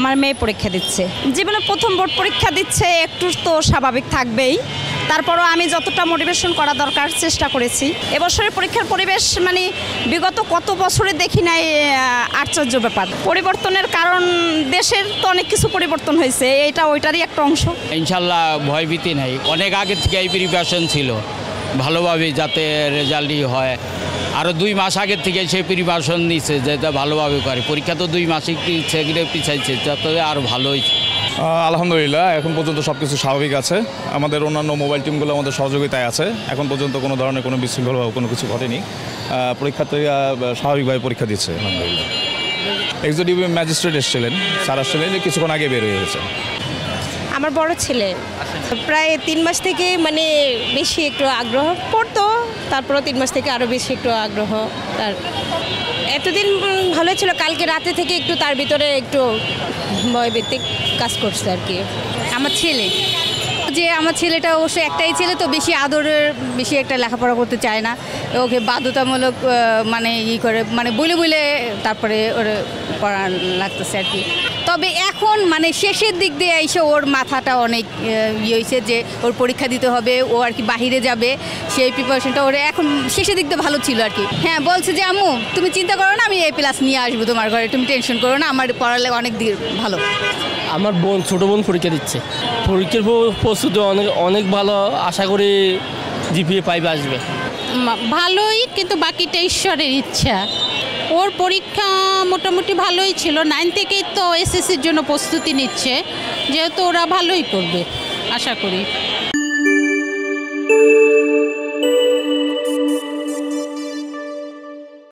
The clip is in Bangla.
আমার মেয়ে পরীক্ষা দিচ্ছে। জীবনে প্রথম বোর্ড পরীক্ষা দিচ্ছে, একটু তো স্বাভাবিক থাকবেই। তারপরও আমি যতটা মোটিভেশন করা দরকার চেষ্টা করেছি। এবছরের পরীক্ষার পরিবেশ মানে বিগত কত বছরে দেখি নাই, আশ্চর্য ব্যাপার। পরিবর্তনের কারণ দেশের তো অনেক কিছু পরিবর্তন হয়েছে, এটা ওইটারই একটা অংশ। ইনশাল্লাহ ভয়ভীতি নেই, অনেক আগে থেকে এই প্রিপারেশন ছিল ভালোভাবে যাতে রেজাল্টই হয়। আরও 2 মাস আগের থেকে সেই প্রিপারেশন নিচ্ছে যাতে ভালোভাবে করে। পরীক্ষা তো 2 মাসে সেগুলো পিছাইছে, যাতে আরও ভালো হয়েছে। আলহামদুলিল্লাহ এখন পর্যন্ত সব কিছু স্বাভাবিক আছে। আমাদের অন্যান্য মোবাইল টিমগুলো আমাদের সহযোগিতায় আছে। এখন পর্যন্ত কোনো ধরনের কোনো বিশৃঙ্খলা বা কোনো কিছু ঘটেনি। পরীক্ষার্থীরা স্বাভাবিকভাবে পরীক্ষা দিচ্ছে আলহামদুলিল্লাহ। এক্সিকিউটিভ ম্যাজিস্ট্রেট এসেছিলেন, স্যার আসছিলেন, কিছুক্ষণ আগে বের হয়ে গেছে। আমার বড় ছেলে প্রায় 3 মাস থেকে মানে বেশি একটু আগ্রহ পড়তো, তারপরও 3 মাস থেকে আরও বেশি একটু আগ্রহ। তার এতদিন ভালো ছিল, কালকে রাতে থেকে একটু তার ভিতরে একটু ভয়ভিত্তিক কাজ করছে আর কি। আমার ছেলেটা অবশ্য একটাই ছেলে, তো বেশি আদরের বেশি একটা লেখাপড়া করতে চায় না। ওকে বাধ্যতামূলক মানে করে মানে বলে তারপরে ওর পড়া লাগতেছে আর কি। তবে এখন মানে শেষের দিক দিয়ে এসে ওর মাথাটা অনেক হয়েছে যে ওর পরীক্ষা দিতে হবে, ও আর কি বাহিরে যাবে, সেই প্রিপারেশনটা ওর এখন শেষের দিক দিয়ে ভালো ছিল আর কি। হ্যাঁ, বলছে যে আম্মু তুমি চিন্তা করো না, আমি A+ নিয়ে আসবো তোমার ঘরে, তুমি টেনশন করো না, আমার পড়ালে অনেক দিন ভালো। আমার ছোটো বোন পরীক্ষা দিচ্ছে, পরীক্ষার প্রস্তুতি অনেক ভালো, আশা করি GPA 5 আসবে। ভালোই, কিন্তু বাকিটা ঈশ্বরের ইচ্ছা। ওর পরীক্ষা মোটামুটি ভালোই ছিল, 9 থেকেই তো SSCর জন্য প্রস্তুতি নিচ্ছে, যেহেতু ওরা ভালোই করবে আশা করি।